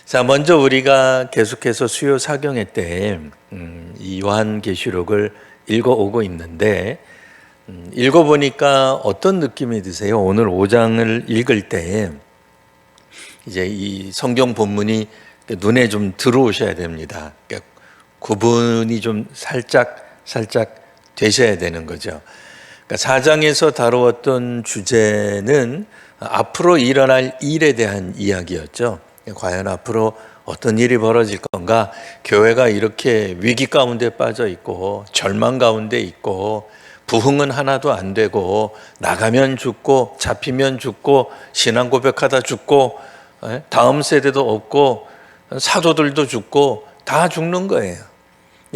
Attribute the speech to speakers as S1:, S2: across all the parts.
S1: 자, 먼저 우리가 계속해서 수요 사경회 때 이 요한계시록을 읽어오고 있는데 읽어보니까 어떤 느낌이 드세요? 오늘 5장을 읽을 때 이제 이 성경 본문이 눈에 좀 들어오셔야 됩니다. 그러니까 구분이 좀 살짝 되셔야 되는 거죠. 그러니까 4장에서 다루었던 주제는 앞으로 일어날 일에 대한 이야기였죠. 과연 앞으로 어떤 일이 벌어질 건가? 교회가 이렇게 위기 가운데 빠져 있고 절망 가운데 있고 부흥은 하나도 안 되고 나가면 죽고 잡히면 죽고 신앙 고백하다 죽고 다음 세대도 없고 사도들도 죽고 다 죽는 거예요.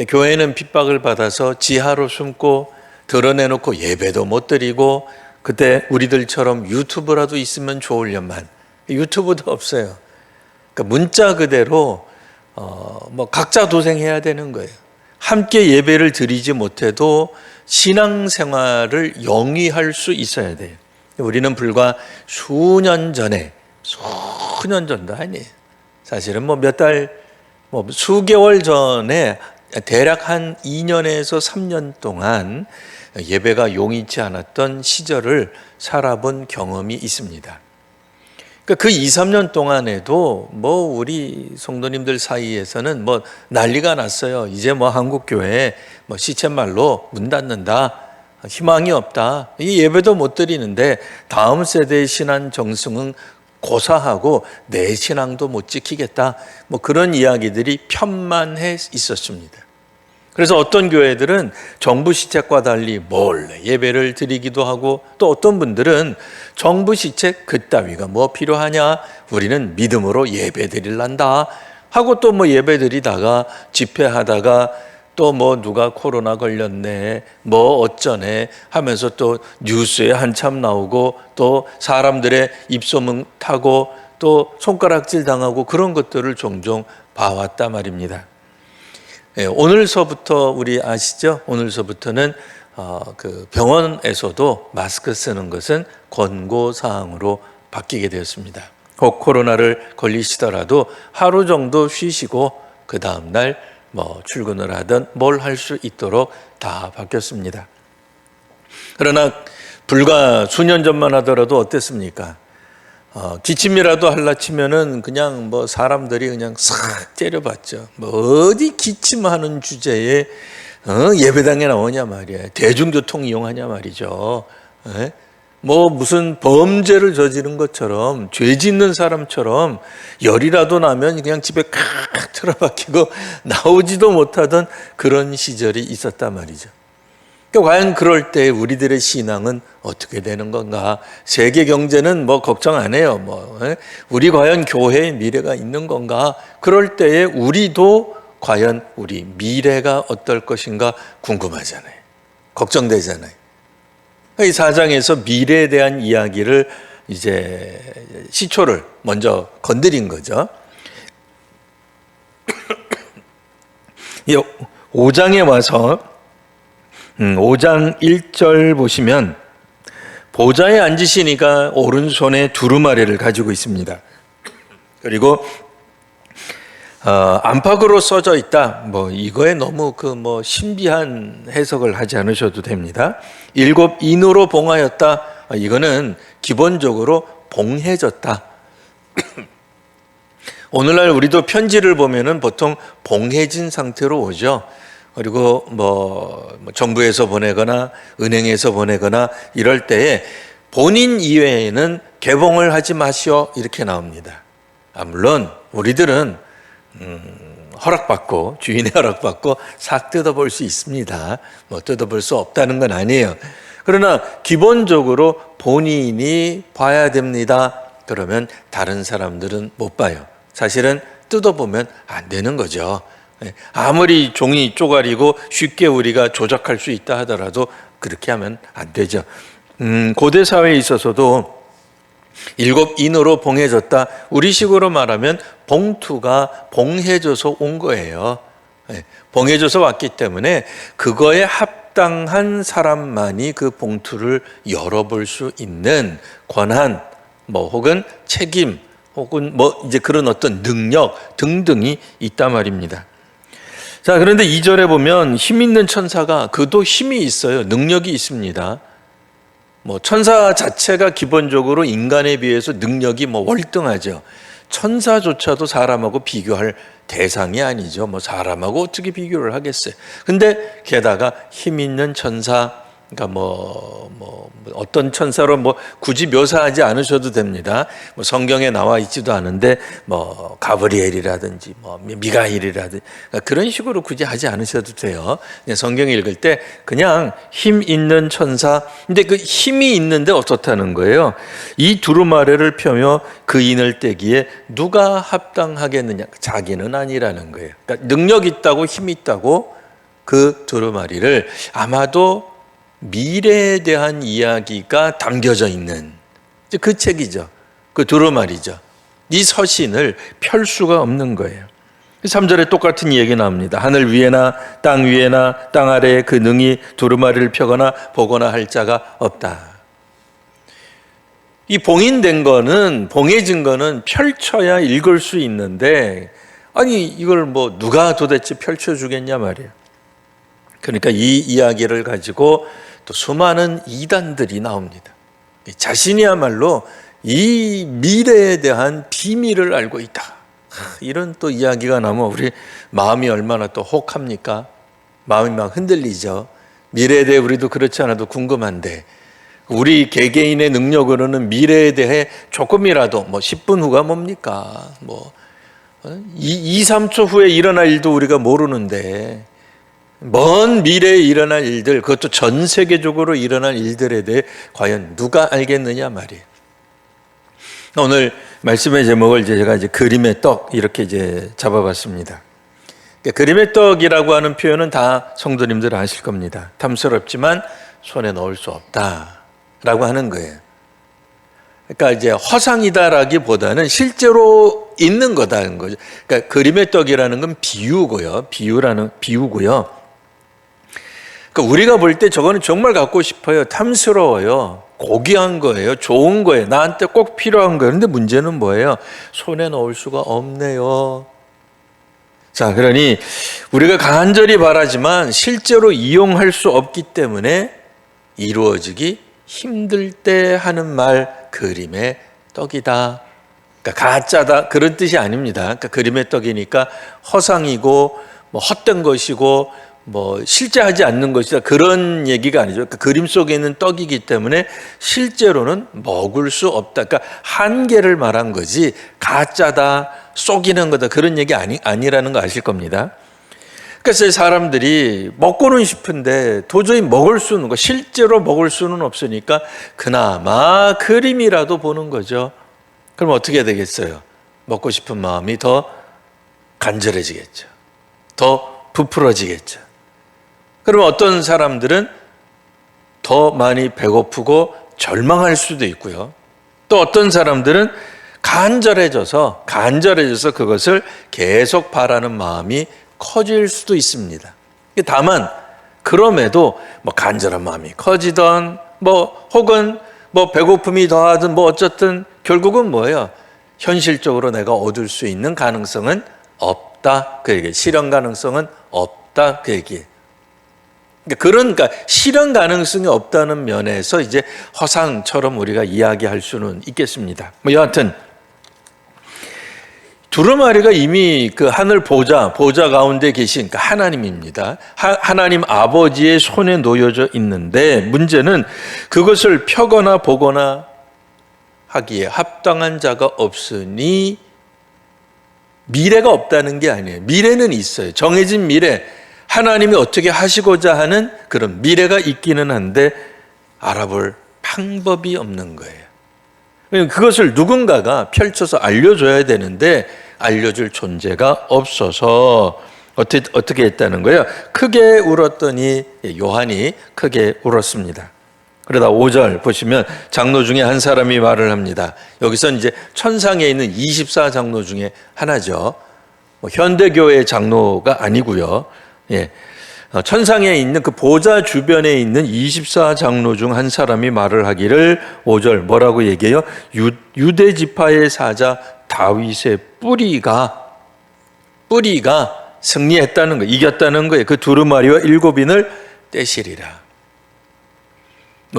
S1: 교회는 핍박을 받아서 지하로 숨고 드러내놓고 예배도 못 드리고 그때 우리들처럼 유튜브라도 있으면 좋으련만 유튜브도 없어요. 그러니까 문자 그대로 각자 도생해야 되는 거예요. 함께 예배를 드리지 못해도 신앙생활을 영위할 수 있어야 돼요. 우리는 불과 수년 전도 아니에요. 사실은 몇 달, 수개월 전에 대략 한 2년에서 3년 동안 예배가 용이치 않았던 시절을 살아본 경험이 있습니다. 그 2, 3년 동안에도 우리 성도님들 사이에서는 난리가 났어요. 이제 한국교회 시쳇말로 문 닫는다. 희망이 없다. 이 예배도 못 드리는데 다음 세대의 신앙 정승은 고사하고 내 신앙도 못 지키겠다. 그런 이야기들이 편만해 있었습니다. 그래서 어떤 교회들은 정부 시책과 달리 몰래 예배를 드리기도 하고 또 어떤 분들은 정부 시책 그따위가 필요하냐? 우리는 믿음으로 예배 드릴란다 하고 또 예배 드리다가 집회하다가 또 누가 코로나 걸렸네 어쩌네 하면서 또 뉴스에 한참 나오고 또 사람들의 입소문 타고 또 손가락질 당하고 그런 것들을 종종 봐왔단 말입니다. 오늘서부터 우리 아시죠? 오늘서부터는 그 병원에서도 마스크 쓰는 것은 권고사항으로 바뀌게 되었습니다. 혹 코로나를 걸리시더라도 하루 정도 쉬시고 그 다음날 출근을 하든 뭘 할 수 있도록 다 바뀌었습니다. 그러나 불과 수년 전만 하더라도 어땠습니까? 기침이라도 할라 치면은 그냥 사람들이 그냥 싹 때려봤죠. 어디 기침하는 주제에 예배당에 나오냐 말이야. 대중교통 이용하냐 말이죠. 무슨 범죄를 저지른 것처럼 죄 짓는 사람처럼 열이라도 나면 그냥 집에 칵 틀어박히고 나오지도 못하던 그런 시절이 있었단 말이죠. 과연 그럴 때 우리들의 신앙은 어떻게 되는 건가? 세계 경제는 걱정 안 해요. 우리 과연 교회의 미래가 있는 건가? 그럴 때에 우리도 과연 우리 미래가 어떨 것인가 궁금하잖아요. 걱정되잖아요. 이 4장에서 미래에 대한 이야기를 이제 시초를 먼저 건드린 거죠. 5장에 와서 5장 1절 보시면 보좌에 앉으시니까 오른손에 두루마리를 가지고 있습니다. 그리고 안팎으로 써져 있다. 이거에 너무 신비한 해석을 하지 않으셔도 됩니다. 7 인으로 봉하였다. 이거는 기본적으로 봉해졌다. 오늘날 우리도 편지를 보면은 보통 봉해진 상태로 오죠. 그리고 정부에서 보내거나 은행에서 보내거나 이럴 때에 본인 이외에는 개봉을 하지 마시오 이렇게 나옵니다. 물론 우리들은 허락받고 주인의 허락받고 싹 뜯어볼 수 있습니다. 뜯어볼 수 없다는 건 아니에요. 그러나 기본적으로 본인이 봐야 됩니다. 그러면 다른 사람들은 못 봐요. 사실은 뜯어보면 안 되는 거죠. 아무리 종이 쪼가리고 쉽게 우리가 조작할 수 있다 하더라도 그렇게 하면 안 되죠. 고대 사회에 있어서도 7 인으로 봉해졌다. 우리식으로 말하면 봉투가 봉해져서 온 거예요. 봉해져서 왔기 때문에 그거에 합당한 사람만이 그 봉투를 열어볼 수 있는 권한, 혹은 책임, 혹은 뭐 이제 그런 어떤 능력 등등이 있단 말입니다. 자, 그런데 2절에 보면 힘 있는 천사가 그도 힘이 있어요. 능력이 있습니다. 뭐 천사 자체가 기본적으로 인간에 비해서 능력이 뭐 월등하죠. 천사조차도 사람하고 비교할 대상이 아니죠. 뭐 사람하고 어떻게 비교를 하겠어요. 근데 게다가 힘 있는 천사, 그러니까 어떤 천사로 뭐 굳이 묘사하지 않으셔도 됩니다. 뭐 성경에 나와 있지도 않은데 뭐 가브리엘이라든지 뭐 미가엘이라든지 그런 식으로 굳이 하지 않으셔도 돼요. 그냥 성경 읽을 때 그냥 힘 있는 천사. 근데 그 힘이 있는데 어떻다는 거예요? 이 두루마리를 펴며 그 인을 떼기에 누가 합당하겠느냐? 자기는 아니라는 거예요. 그러니까 능력 있다고 힘 있다고 그 두루마리를 아마도 미래에 대한 이야기가 담겨져 있는 그 책이죠. 그 두루마리죠. 이 서신을 펼 수가 없는 거예요. 3절에 똑같은 얘기 나옵니다. 하늘 위에나 땅 위에나 땅 아래에 그 능히 두루마리를 펴거나 보거나 할 자가 없다. 이 봉인된 거는, 봉해진 거는 펼쳐야 읽을 수 있는데, 아니 이걸 뭐 누가 도대체 펼쳐주겠냐 말이에요. 그러니까 이 이야기를 가지고 또 수많은 이단들이 나옵니다. 자신이야말로 이 미래에 대한 비밀을 알고 있다. 이런 또 이야기가 나면 우리 마음이 얼마나 또 혹합니까? 마음이 막 흔들리죠. 미래에 대해 우리도 그렇지 않아도 궁금한데 우리 개개인의 능력으로는 미래에 대해 조금이라도 뭐 10분 후가 뭡니까? 뭐 2, 3초 후에 일어날 일도 우리가 모르는데 먼 미래에 일어날 일들, 그것도 전 세계적으로 일어날 일들에 대해 과연 누가 알겠느냐 말이에요. 오늘 말씀의 제목을 제가 그림의 떡 이렇게 잡아봤습니다. 그림의 떡이라고 하는 표현은 다 성도님들 아실 겁니다. 탐스럽지만 손에 넣을 수 없다라고 하는 거예요. 그러니까 허상이다라기보다는 실제로 있는 거다는 거죠. 그러니까 그림의 떡이라는 건 비유고요. 비유고요. 그러니까 우리가 볼 때 저거는 정말 갖고 싶어요. 탐스러워요. 고귀한 거예요. 좋은 거예요. 나한테 꼭 필요한 거예요. 그런데 문제는 뭐예요? 손에 넣을 수가 없네요. 자, 그러니 우리가 간절히 바라지만 실제로 이용할 수 없기 때문에 이루어지기 힘들 때 하는 말, 그림의 떡이다. 그러니까 가짜다 그런 뜻이 아닙니다. 그러니까 그림의 떡이니까 허상이고 뭐 헛된 것이고 뭐 실제 하지 않는 것이다 그런 얘기가 아니죠. 그러니까 그림 속에 있는 떡이기 때문에 실제로는 먹을 수 없다. 그러니까 한계를 말한 거지 가짜다, 속이는 거다 그런 얘기 아니라는 거 아실 겁니다. 그래서 사람들이 먹고는 싶은데 도저히 먹을 수는 거 실제로 먹을 수는 없으니까 그나마 그림이라도 보는 거죠. 그럼 어떻게 되겠어요? 먹고 싶은 마음이 더 간절해지겠죠. 더 부풀어지겠죠. 그러면 어떤 사람들은 더 많이 배고프고 절망할 수도 있고요. 또 어떤 사람들은 간절해져서 그것을 계속 바라는 마음이 커질 수도 있습니다. 다만 그럼에도 뭐 간절한 마음이 커지던 뭐 혹은 뭐 배고픔이 더하든 뭐 어쨌든 결국은 뭐예요? 현실적으로 내가 얻을 수 있는 가능성은 없다. 그 얘기. 실현 가능성은 없다. 그 얘기. 그러니까 실현 가능성이 없다는 면에서 이제 허상처럼 우리가 이야기할 수는 있겠습니다. 뭐 여하튼 두루마리가 이미 그 하늘 보좌 가운데 계신 하나님입니다. 하나님 아버지의 손에 놓여져 있는데 문제는 그것을 펴거나 보거나 하기에 합당한 자가 없으니 미래가 없다는 게 아니에요. 미래는 있어요. 정해진 미래. 하나님이 어떻게 하시고자 하는 그런 미래가 있기는 한데 알아볼 방법이 없는 거예요. 그것을 누군가가 펼쳐서 알려줘야 되는데 알려줄 존재가 없어서 어떻게 했다는 거예요? 크게 울었더니 요한이 크게 울었습니다. 그러다 5절 보시면 장로 중에 한 사람이 말을 합니다. 여기서 이제 천상에 있는 24장로 중에 하나죠. 현대교회 장로가 아니고요. 예. 천상에 있는 그 보좌 주변에 있는 24장로 중 한 사람이 말을 하기를 5절 뭐라고 얘기해요? 유대 지파의 사자 다윗의 뿌리가 승리했다는 거, 이겼다는 거예요. 그 두루마리와 7인을 떼시리라.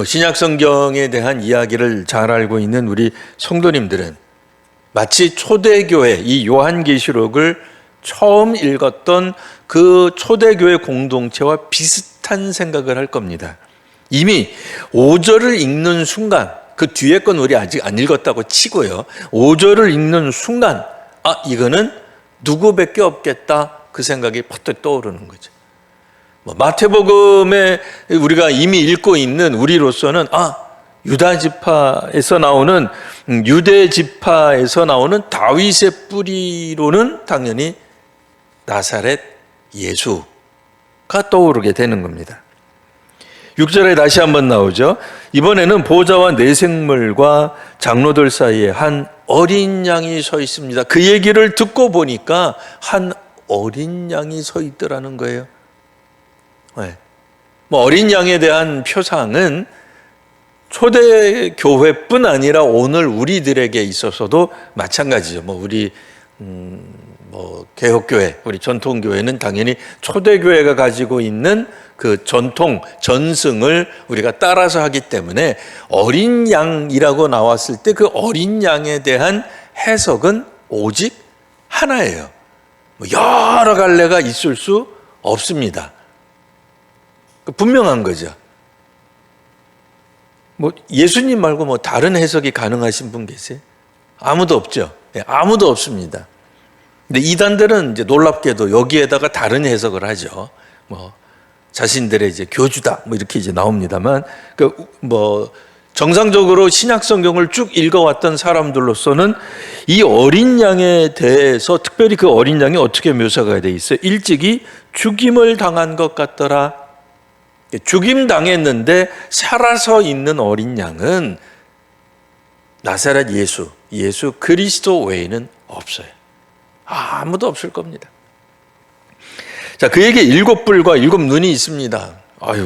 S1: 신약 성경에 대한 이야기를 잘 알고 있는 우리 성도님들은 마치 초대교회 이 요한계시록을 처음 읽었던 그 초대교회 공동체와 비슷한 생각을 할 겁니다. 이미 5절을 읽는 순간, 그 뒤에 건 우리 아직 안 읽었다고 치고요, 5절을 읽는 순간 이거는 누구밖에 없겠다, 그 생각이 퍼뜩 떠오르는 거죠. 마태복음에 우리가 이미 읽고 있는 우리로서는 유다 지파에서 나오는, 유대 지파에서 나오는 다윗의 뿌리로는 당연히 나사렛 예수가 떠오르게 되는 겁니다. 6절에 다시 한번 나오죠. 이번에는 보좌와 내생물과 장로들 사이에 한 어린 양이 서 있습니다. 그 얘기를 듣고 보니까 한 어린 양이 서 있더라는 거예요. 네. 어린 양에 대한 표상은 초대교회뿐 아니라 오늘 우리들에게 있어서도 마찬가지죠. 우리 개혁교회, 우리 전통교회는 당연히 초대교회가 가지고 있는 그 전통, 전승을 우리가 따라서 하기 때문에 어린 양이라고 나왔을 때 그 어린 양에 대한 해석은 오직 하나예요. 여러 갈래가 있을 수 없습니다. 분명한 거죠. 예수님 말고 다른 해석이 가능하신 분 계세요? 아무도 없죠. 아무도 없습니다. 근데 이단들은 이제 놀랍게도 여기에다가 다른 해석을 하죠. 자신들의 이제 교주다 이렇게 이제 나옵니다만, 정상적으로 신약 성경을 쭉 읽어왔던 사람들로서는 이 어린 양에 대해서, 특별히 그 어린 양이 어떻게 묘사가 돼 있어요? 일찍이 죽임을 당한 것 같더라. 죽임 당했는데 살아서 있는 어린 양은 나사렛 예수 그리스도 외에는 없어요. 아무도 없을 겁니다. 자, 그에게 7뿔과 7눈이 있습니다.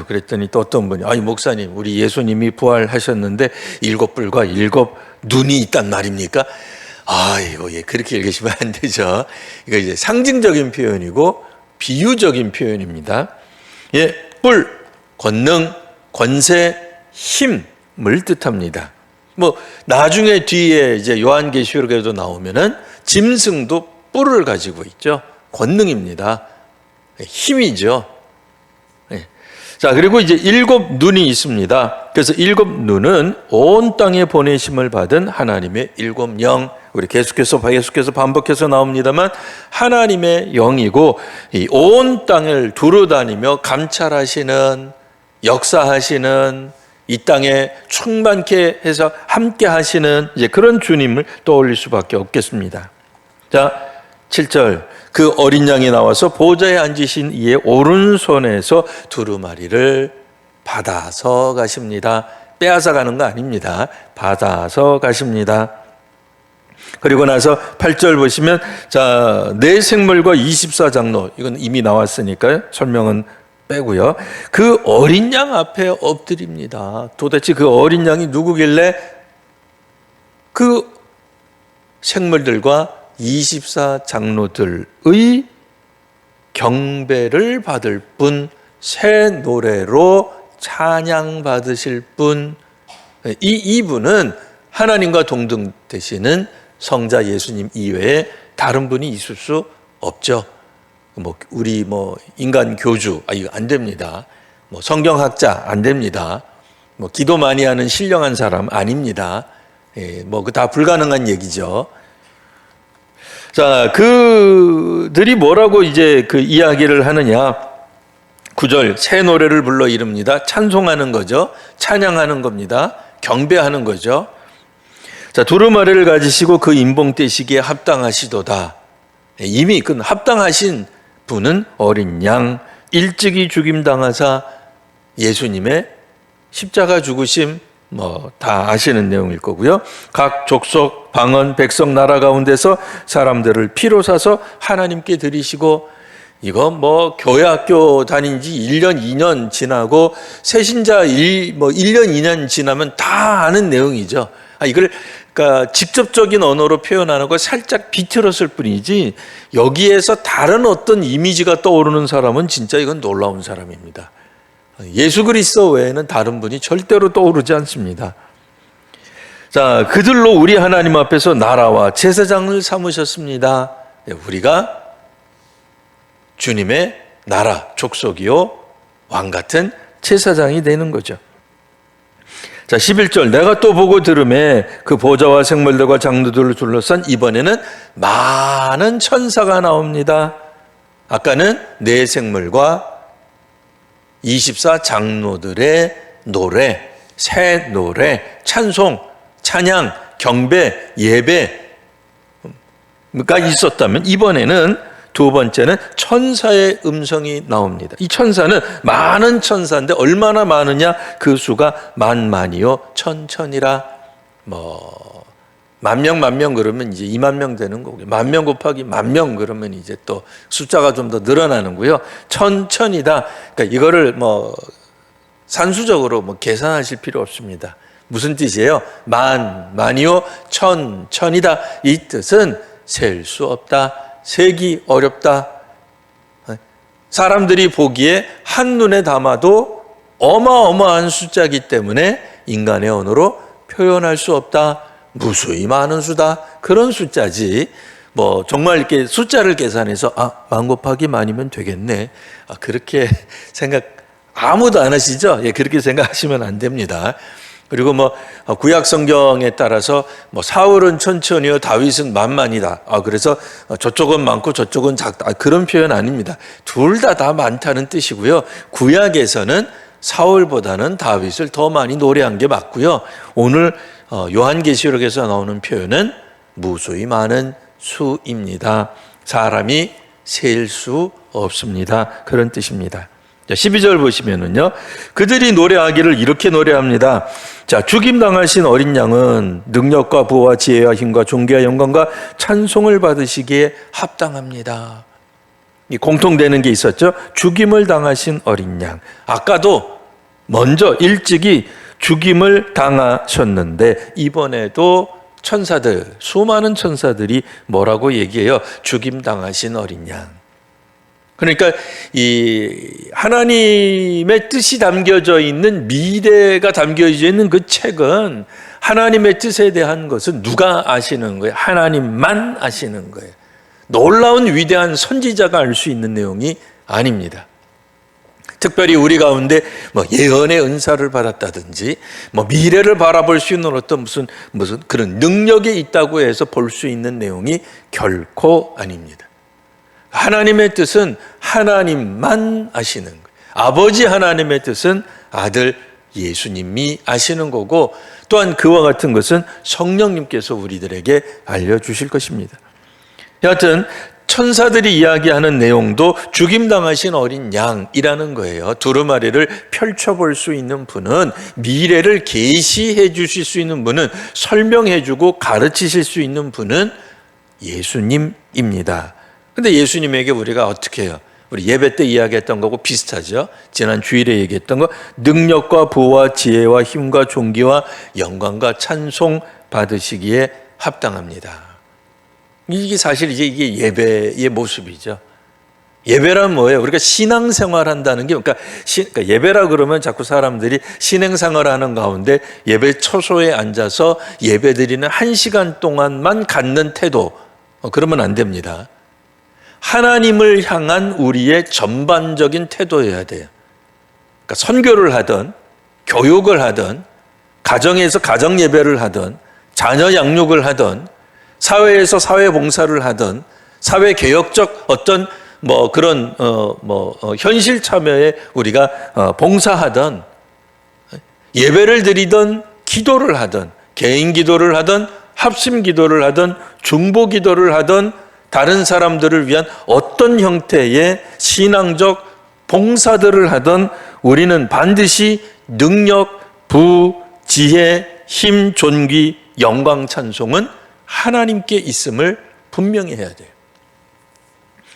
S1: 그랬더니 또 어떤 분이, 목사님, 우리 예수님이 부활하셨는데 7뿔과 7눈이 있단 말입니까? 그렇게 읽으시면 안 되죠. 이거 이제 상징적인 표현이고 비유적인 표현입니다. 뿔, 권능, 권세, 힘을 뜻합니다. 나중에 뒤에 이제 요한계시록에도 나오면은 짐승도 뿔을 가지고 있죠. 권능입니다. 힘이죠. 자, 그리고 이제 7눈이 있습니다. 그래서 7눈은 온 땅에 보내심을 받은 하나님의 7영, 우리 계속해서 반복해서 나옵니다만 하나님의 영이고, 이 온 땅을 두루다니며 감찰하시는, 역사하시는, 이 땅에 충만케 해서 함께 하시는 이제 그런 주님을 떠올릴 수밖에 없겠습니다. 자, 7절. 그 어린 양이 나와서 보좌에 앉으신 이의 오른손에서 두루마리를 받아서 가십니다. 빼앗아 가는 거 아닙니다. 받아서 가십니다. 그리고 나서 8절 보시면, 자, 네 생물과 24장로, 이건 이미 나왔으니까요. 설명은 빼고요. 그 어린 양 앞에 엎드립니다. 도대체 그 어린 양이 누구길래 그 생물들과 24장로들의 경배를 받을 분, 새 노래로 찬양 받으실 분, 이분은 하나님과 동등 되시는 성자 예수님 이외에 다른 분이 있을 수 없죠. 우리 인간 교주, 이거 안 됩니다. 성경학자 안 됩니다. 기도 많이 하는 신령한 사람 아닙니다. 그 다 불가능한 얘기죠. 자, 그들이 뭐라고 이제 그 이야기를 하느냐. 9절, 새 노래를 불러 이릅니다. 찬송하는 거죠. 찬양하는 겁니다. 경배하는 거죠. 자, 두루마리를 가지시고 그 인봉 떼시기에 합당하시도다. 이미 그 합당하신 분은 어린 양, 일찍이 죽임당하사 예수님의 십자가 죽으심 다 아시는 내용일 거고요. 각 족속, 방언, 백성, 나라 가운데서 사람들을 피로 사서 하나님께 드리시고, 이거 교회 학교 다닌 지 1년, 2년 지나고 새신자 1년, 2년 지나면 다 아는 내용이죠. 이걸 그러니까 직접적인 언어로 표현 안 하고 살짝 비틀었을 뿐이지 여기에서 다른 어떤 이미지가 떠오르는 사람은 진짜 이건 놀라운 사람입니다. 예수 그리스도 외에는 다른 분이 절대로 떠오르지 않습니다. 자, 그들로 우리 하나님 앞에서 나라와 제사장을 삼으셨습니다. 우리가 주님의 나라, 족속이요 왕 같은 제사장이 되는 거죠. 자, 11절 내가 또 보고 들음에 그 보좌와 생물들과 장로들을 둘러싼 이번에는 많은 천사가 나옵니다. 아까는 네 생물과 24 장로들의 노래, 새 노래, 찬송, 찬양, 경배, 예배가 있었다면 이번에는 두 번째는 천사의 음성이 나옵니다. 이 천사는 많은 천사인데 얼마나 많으냐? 그 수가 만만이요 천천이라. 만명 그러면 이제 2만 명 되는 거고요. 10,000,000 곱하기 10,000,000 그러면 이제 또 숫자가 좀 더 늘어나는고요. 천천이다. 그러니까 이거를 산수적으로 계산하실 필요 없습니다. 무슨 뜻이에요? 만이요 천이다. 이 뜻은 셀 수 없다. 세기 어렵다. 사람들이 보기에 한눈에 담아도 어마어마한 숫자이기 때문에 인간의 언어로 표현할 수 없다. 무수히 많은 수다. 그런 숫자지. 정말 이렇게 숫자를 계산해서 10,000 곱하기 만이면 되겠네. 그렇게 생각 아무도 안 하시죠? 그렇게 생각하시면 안 됩니다. 그리고 구약 성경에 따라서 사울은 천천히요 다윗은 만만이다. 그래서 저쪽은 많고 저쪽은 작다. 그런 표현 아닙니다. 둘 다 많다는 뜻이고요. 구약에서는 사울보다는 다윗을 더 많이 노래한 게 맞고요. 오늘 요한계시록에서 나오는 표현은 무수히 많은 수입니다. 사람이 셀 수 없습니다. 그런 뜻입니다. 12절 보시면은요, 그들이 노래하기를 이렇게 노래합니다. 자, 죽임당하신 어린 양은 능력과 부와 지혜와 힘과 존귀와 영광과 찬송을 받으시기에 합당합니다. 이 공통되는 게 있었죠. 죽임을 당하신 어린 양. 아까도 먼저 일찍이 죽임을 당하셨는데 이번에도 천사들, 수많은 천사들이 뭐라고 얘기해요? 죽임당하신 어린 양. 그러니까 이 하나님의 뜻이 담겨져 있는 미래가 담겨져 있는 그 책은 하나님의 뜻에 대한 것은 누가 아시는 거예요? 하나님만 아시는 거예요. 놀라운 위대한 선지자가 알 수 있는 내용이 아닙니다. 특별히 우리 가운데 예언의 은사를 받았다든지 미래를 바라볼 수 있는 어떤 무슨 그런 능력이 있다고 해서 볼 수 있는 내용이 결코 아닙니다. 하나님의 뜻은 하나님만 아시는 거예요. 아버지 하나님의 뜻은 아들 예수님이 아시는 거고 또한 그와 같은 것은 성령님께서 우리들에게 알려주실 것입니다. 여하튼 천사들이 이야기하는 내용도 죽임당하신 어린 양이라는 거예요. 두루마리를 펼쳐볼 수 있는 분은, 미래를 계시해 주실 수 있는 분은, 설명해 주고 가르치실 수 있는 분은 예수님입니다. 근데 예수님에게 우리가 어떻게 해요? 우리 예배 때 이야기했던 거고 비슷하죠. 지난 주일에 얘기했던 거, 능력과 부와 지혜와 힘과 존귀와 영광과 찬송 받으시기에 합당합니다. 이게 사실 이게 예배의 모습이죠. 예배란 뭐예요? 우리가 신앙생활 한다는 게, 그러니까 예배라 그러면 자꾸 사람들이 신앙생활 하는 가운데 예배 처소에 앉아서 예배 드리는 1시간 동안만 갖는 태도, 그러면 안 됩니다. 하나님을 향한 우리의 전반적인 태도여야 돼요. 그러니까 선교를 하든, 교육을 하든, 가정에서 가정 예배를 하든, 자녀 양육을 하든, 사회에서 사회 봉사를 하든, 사회 개혁적 어떤 그런 현실 참여에 우리가 봉사하든, 예배를 드리든, 기도를 하든, 개인 기도를 하든, 합심 기도를 하든, 중보 기도를 하든, 다른 사람들을 위한 어떤 형태의 신앙적 봉사들을 하든 우리는 반드시 능력, 부, 지혜, 힘, 존귀, 영광, 찬송은 하나님께 있음을 분명히 해야 돼요.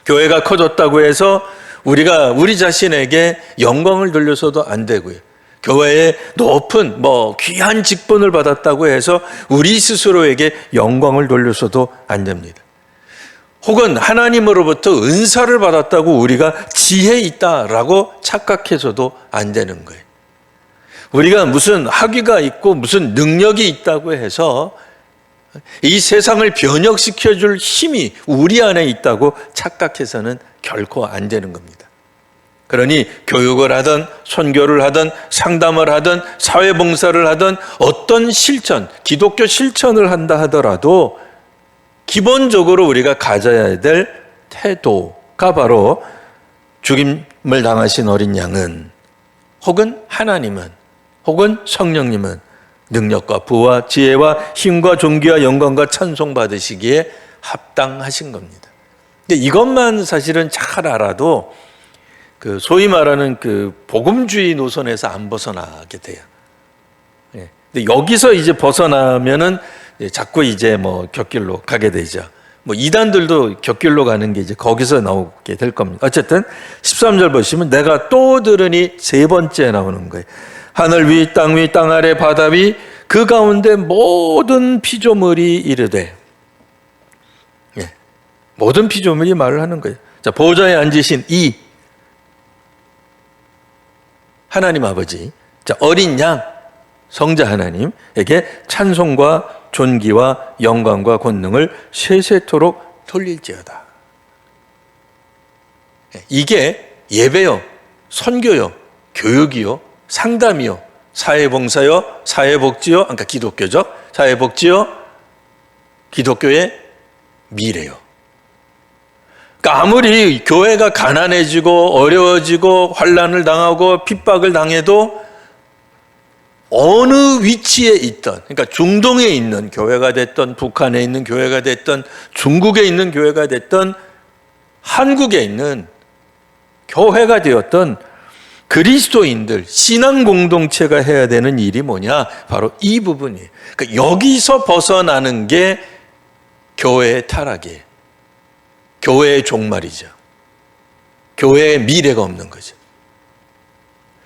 S1: 교회가 커졌다고 해서 우리가 우리 자신에게 영광을 돌려서도 안 되고요. 교회에 높은 귀한 직분을 받았다고 해서 우리 스스로에게 영광을 돌려서도 안 됩니다. 혹은 하나님으로부터 은사를 받았다고 우리가 지혜 있다라고 착각해서도 안 되는 거예요. 우리가 무슨 학위가 있고 무슨 능력이 있다고 해서 이 세상을 변혁시켜 줄 힘이 우리 안에 있다고 착각해서는 결코 안 되는 겁니다. 그러니 교육을 하든 선교를 하든 상담을 하든 사회봉사를 하든 어떤 실천, 기독교 실천을 한다 하더라도 기본적으로 우리가 가져야 될 태도가 바로 죽임을 당하신 어린 양은 혹은 하나님은 혹은 성령님은 능력과 부와 지혜와 힘과 존귀와 영광과 찬송 받으시기에 합당하신 겁니다. 근데 이것만 사실은 잘 알아도 그 소위 말하는 그 복음주의 노선에서 안 벗어나게 돼요. 근데 여기서 이제 벗어나면은 자꾸 이제 곁길로 가게 되죠. 이단들도 곁길로 가는 게 이제 거기서 나오게 될 겁니다. 어쨌든 13절 보시면 내가 또 들으니 세 번째 나오는 거예요. 하늘 위, 땅 아래, 바다 위, 그 가운데 모든 피조물이 이르되, 모든 피조물이 말을 하는 거예요. 자, 보좌에 앉으신 이 하나님 아버지, 자, 어린 양, 성자 하나님에게 찬송과 존귀와 영광과 권능을 세세토록 돌릴지어다. 이게 예배요, 선교요, 교육이요, 상담이요, 사회봉사요, 사회복지요, 그러니까 기독교적 사회복지요, 기독교의 미래요. 그러니까 아무리 교회가 가난해지고 어려워지고 환난을 당하고 핍박을 당해도 어느 위치에 있던, 그러니까 중동에 있는 교회가 됐던, 북한에 있는 교회가 됐던, 중국에 있는 교회가 됐던, 한국에 있는 교회가 되었던 그리스도인들, 신앙 공동체가 해야 되는 일이 뭐냐? 바로 이 부분이에요. 그러니까 여기서 벗어나는 게 교회의 타락이에요. 교회의 종말이죠. 교회의 미래가 없는 거죠.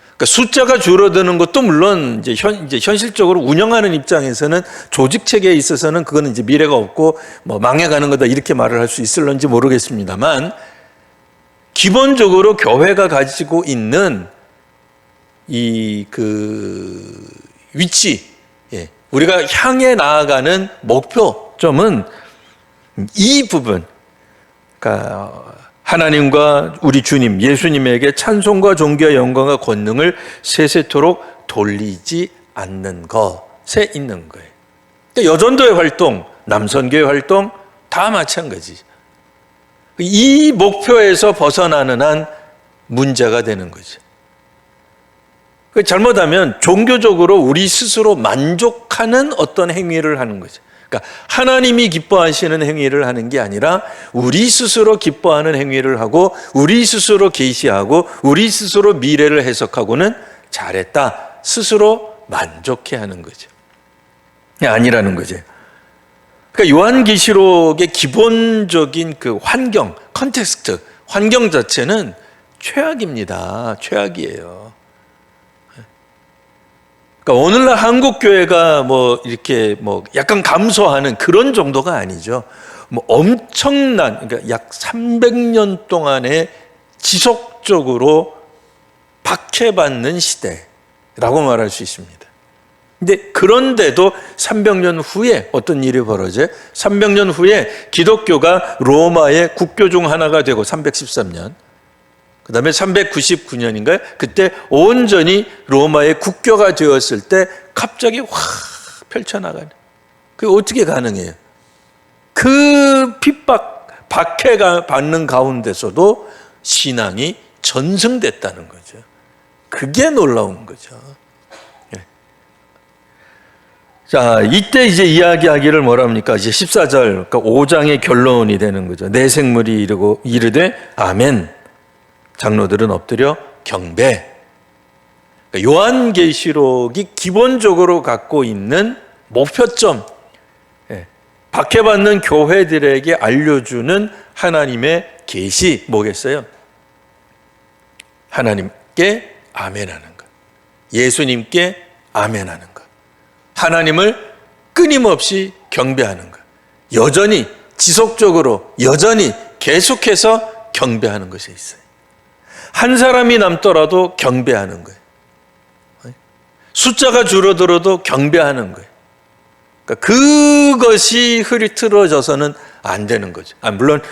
S1: 그러니까 숫자가 줄어드는 것도 물론 이제 현실적으로 운영하는 입장에서는 조직 체계에 있어서는 그거는 이제 미래가 없고 망해가는 거다 이렇게 말을 할 수 있을런지 모르겠습니다만, 기본적으로 교회가 가지고 있는 위치, 우리가 향해 나아가는 목표점은 이 부분, 그러니까 하나님과 우리 주님 예수님에게 찬송과 존귀와 영광과 권능을 세세토록 돌리지 않는 것에 있는 거예요. 그러니까 여전도의 활동, 남선교의 활동 다 마찬가지. 이 목표에서 벗어나는 한 문제가 되는 거죠. 잘못하면 종교적으로 우리 스스로 만족하는 어떤 행위를 하는 거죠. 그러니까 하나님이 기뻐하시는 행위를 하는 게 아니라 우리 스스로 기뻐하는 행위를 하고 우리 스스로 계시하고 우리 스스로 미래를 해석하고는 잘했다 스스로 만족해 하는 거죠. 아니라는 거죠. 그러니까 요한계시록의 기본적인 그 환경, 컨텍스트, 환경 자체는 최악입니다. 최악이에요. 그러니까 오늘날 한국 교회가 이렇게 약간 감소하는 그런 정도가 아니죠. 엄청난, 그러니까 약 300년 동안에 지속적으로 박해받는 시대라고 말할 수 있습니다. 근데 그런데도 300년 후에 어떤 일이 벌어져요? 300년 후에 기독교가 로마의 국교 중 하나가 되고 313년, 그 다음에 399년인가요? 그때 온전히 로마의 국교가 되었을 때 갑자기 확 펼쳐나가는. 그게 어떻게 가능해요? 그 핍박, 박해가 받는 가운데서도 신앙이 전승됐다는 거죠. 그게 놀라운 거죠. 자, 이때 이제 이야기하기를 뭐라 합니까? 이제 14절, 그러니까 5장의 결론이 되는 거죠. 내 생물이 이르되 아멘. 장로들은 엎드려 경배. 그러니까 요한계시록이 기본적으로 갖고 있는 목표점, 박해받는 교회들에게 알려주는 하나님의 계시 뭐겠어요? 하나님께 아멘하는 것. 예수님께 아멘하는 것, 하나님을 끊임없이 경배하는 것, 여전히 지속적으로 여전히 계속해서 경배하는 것이 있어요. 한 사람이 남더라도 경배하는 거예요. 숫자가 줄어들어도 경배하는 거예요. 그러니까 그것이 흐트러져서는 안 되는 거죠. 물론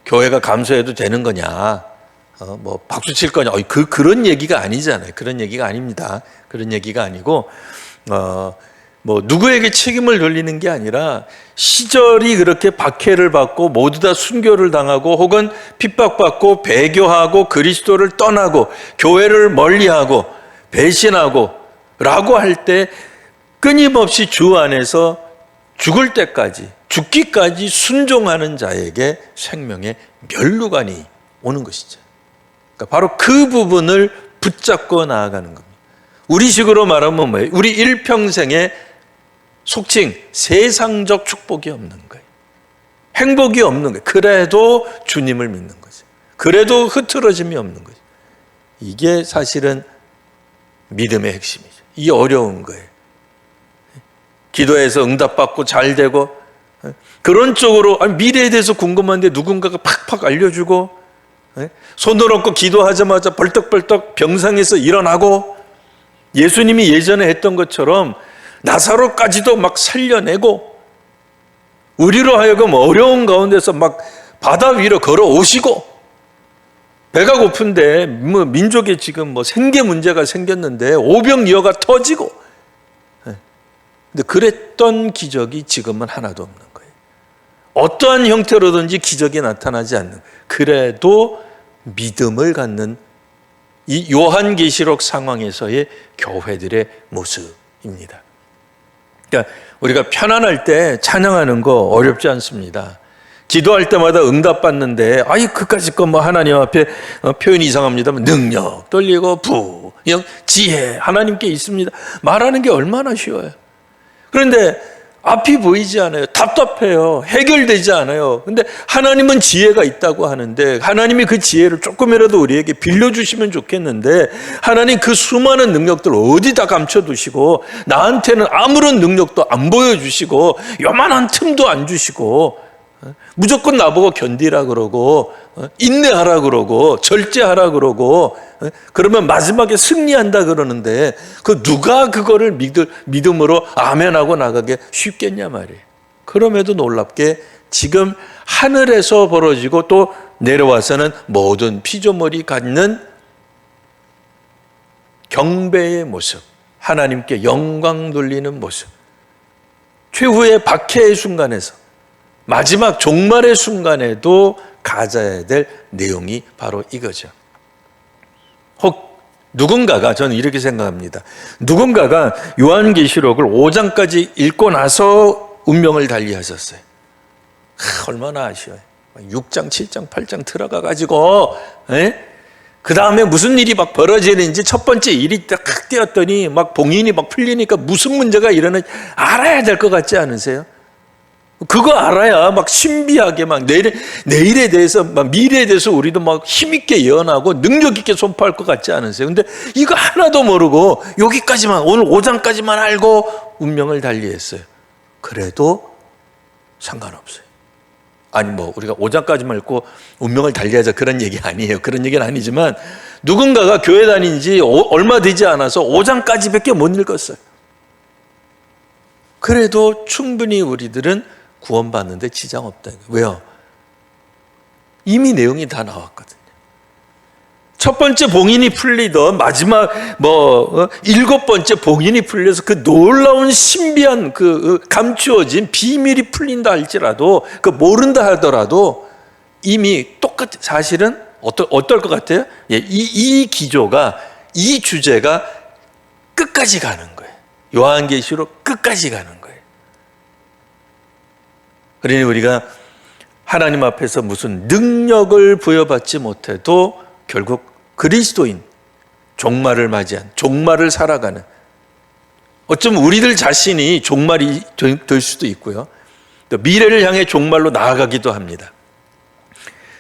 S1: 교회가 감소해도 되는 거냐, 박수 칠 거냐, 그런 얘기가 아니잖아요. 그런 얘기가 아닙니다. 그런 얘기가 아니고, 누구에게 책임을 돌리는 게 아니라 시절이 그렇게 박해를 받고 모두 다 순교를 당하고 혹은 핍박받고 배교하고 그리스도를 떠나고 교회를 멀리하고 배신하고 라고 할 때 끊임없이 주 안에서 죽을 때까지, 죽기까지 순종하는 자에게 생명의 면류관이 오는 것이죠. 그러니까 바로 그 부분을 붙잡고 나아가는 겁니다. 우리식으로 말하면 뭐예요? 우리 일평생에 속칭 세상적 축복이 없는 거예요. 행복이 없는 거예요. 그래도 주님을 믿는 거죠. 그래도 흐트러짐이 없는 거죠. 이게 사실은 믿음의 핵심이죠. 이게 어려운 거예요. 기도해서 응답받고 잘 되고 그런 쪽으로 미래에 대해서 궁금한데 누군가가 팍팍 알려주고 손을 얹고 기도하자마자 벌떡벌떡 병상에서 일어나고 예수님이 예전에 했던 것처럼 나사로까지도 막 살려내고 우리로 하여금 어려운 가운데서 막 바다 위로 걸어오시고 배가 고픈데 민족에 지금 생계 문제가 생겼는데 오병이어가 터지고 근데 그랬던 기적이 지금은 하나도 없는 거예요. 어떠한 형태로든지 기적이 나타나지 않는 거예요. 그래도 믿음을 갖는 이 요한계시록 상황에서의 교회들의 모습입니다. 그러니까 우리가 편안할 때 찬양하는 거 어렵지 않습니다. 기도할 때마다 응답받는데 그까짓 거 하나님 앞에 표현이 이상합니다만 능력, 떨리고 부영, 지혜 하나님께 있습니다. 말하는 게 얼마나 쉬워요. 그런데 앞이 보이지 않아요. 답답해요. 해결되지 않아요. 근데 하나님은 지혜가 있다고 하는데 하나님이 그 지혜를 조금이라도 우리에게 빌려주시면 좋겠는데 하나님 그 수많은 능력들 어디다 감춰두시고 나한테는 아무런 능력도 안 보여주시고 요만한 틈도 안 주시고 무조건 나보고 견디라 그러고 인내하라 그러고 절제하라 그러고 그러면 마지막에 승리한다 그러는데 누가 그거를 믿음으로 아멘하고 나가게 쉽겠냐 말이에요. 그럼에도 놀랍게 지금 하늘에서 벌어지고 또 내려와서는 모든 피조물이 갖는 경배의 모습, 하나님께 영광 돌리는 모습, 최후의 박해의 순간에서 마지막 종말의 순간에도 가져야 될 내용이 바로 이거죠. 혹 누군가가, 저는 이렇게 생각합니다. 누군가가 요한계시록을 5장까지 읽고 나서 운명을 달리하셨어요. 얼마나 아쉬워요. 6장, 7장, 8장 들어가가지고 그 다음에 무슨 일이 막 벌어지는지 첫 번째 일이 딱 띄었더니 막 봉인이 막 풀리니까 무슨 문제가 일어나는지 알아야 될 것 같지 않으세요? 그거 알아야 막 신비하게 막 내일에 대해서 막 미래에 대해서 우리도 막 힘있게 예언하고 능력 있게 선포할 것 같지 않으세요? 근데 이거 하나도 모르고 여기까지만 오늘 5장까지만 알고 운명을 달리했어요. 그래도 상관없어요. 아니 우리가 5장까지만 읽고 운명을 달리하자 그런 얘기 아니에요. 그런 얘기는 아니지만 누군가가 교회 다닌 지 얼마 되지 않아서 5장까지밖에 못 읽었어요. 그래도 충분히 우리들은 구원받는데 지장 없다. 왜요? 이미 내용이 다 나왔거든요. 첫 번째 봉인이 풀리던 마지막 7번째 봉인이 풀려서 그 놀라운 신비한 그 감추어진 비밀이 풀린다 할지라도 그 모른다 하더라도 이미 사실은 어떨 것 같아요? 이 기조가 이 주제가 끝까지 가는 거예요. 요한계시록 끝까지 가는 거예요. 그러니 우리가 하나님 앞에서 무슨 능력을 부여받지 못해도 결국 그리스도인, 종말을 맞이한, 종말을 살아가는, 어쩌면 우리들 자신이 종말이 될 수도 있고요. 또 미래를 향해 종말로 나아가기도 합니다.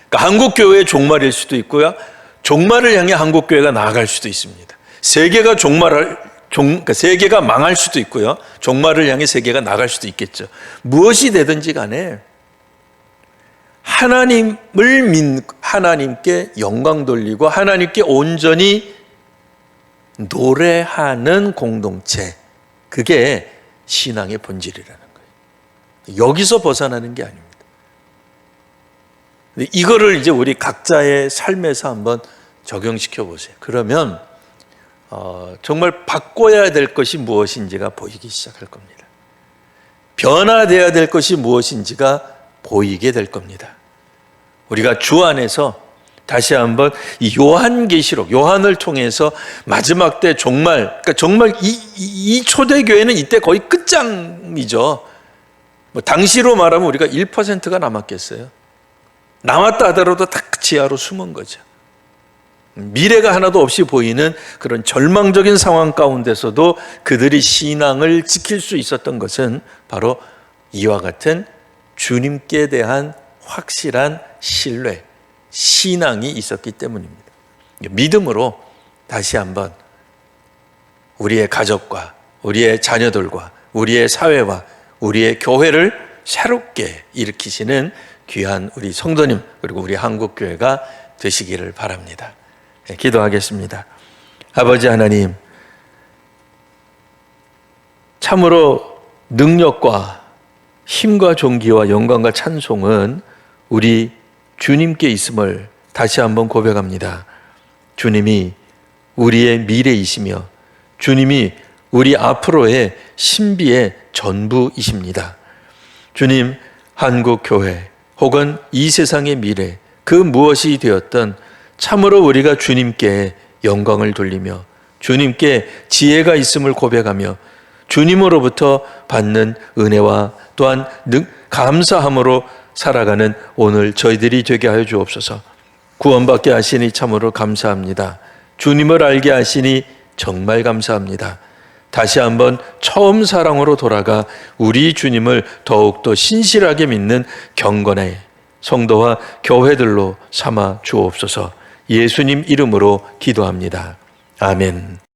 S1: 그러니까 한국교회의 종말일 수도 있고요. 종말을 향해 한국교회가 나아갈 수도 있습니다. 세계가 그러니까 세계가 망할 수도 있고요. 종말을 향해 세계가 나갈 수도 있겠죠. 무엇이 되든지 간에 하나님을 하나님께 영광 돌리고 하나님께 온전히 노래하는 공동체, 그게 신앙의 본질이라는 거예요. 여기서 벗어나는 게 아닙니다. 이거를 이제 우리 각자의 삶에서 한번 적용시켜 보세요. 그러면 정말 바꿔야 될 것이 무엇인지가 보이기 시작할 겁니다. 변화되어야 될 것이 무엇인지가 보이게 될 겁니다. 우리가 주 안에서 다시 한번 이 요한계시록, 요한을 통해서 마지막 때 그러니까 정말 이 초대교회는 이때 거의 끝장이죠. 뭐 당시로 말하면 우리가 1%가 남았겠어요. 남았다 하더라도 다 지하로 숨은 거죠. 미래가 하나도 없이 보이는 그런 절망적인 상황 가운데서도 그들이 신앙을 지킬 수 있었던 것은 바로 이와 같은 주님께 대한 확실한 신뢰, 신앙이 있었기 때문입니다. 믿음으로 다시 한번 우리의 가족과 우리의 자녀들과 우리의 사회와 우리의 교회를 새롭게 일으키시는 귀한 우리 성도님, 그리고 우리 한국교회가 되시기를 바랍니다. 기도하겠습니다. 아버지 하나님, 참으로 능력과 힘과 존귀와 영광과 찬송은 우리 주님께 있음을 다시 한번 고백합니다. 주님이 우리의 미래이시며 주님이 우리 앞으로의 신비의 전부이십니다. 주님, 한국교회 혹은 이 세상의 미래, 그 무엇이 되었든 참으로 우리가 주님께 영광을 돌리며 주님께 지혜가 있음을 고백하며 주님으로부터 받는 은혜와 또한 감사함으로 살아가는 오늘 저희들이 되게 하여 주옵소서. 구원받게 하시니 참으로 감사합니다. 주님을 알게 하시니 정말 감사합니다. 다시 한번 처음 사랑으로 돌아가 우리 주님을 더욱더 신실하게 믿는 경건의 성도와 교회들로 삼아 주옵소서. 예수님 이름으로 기도합니다. 아멘.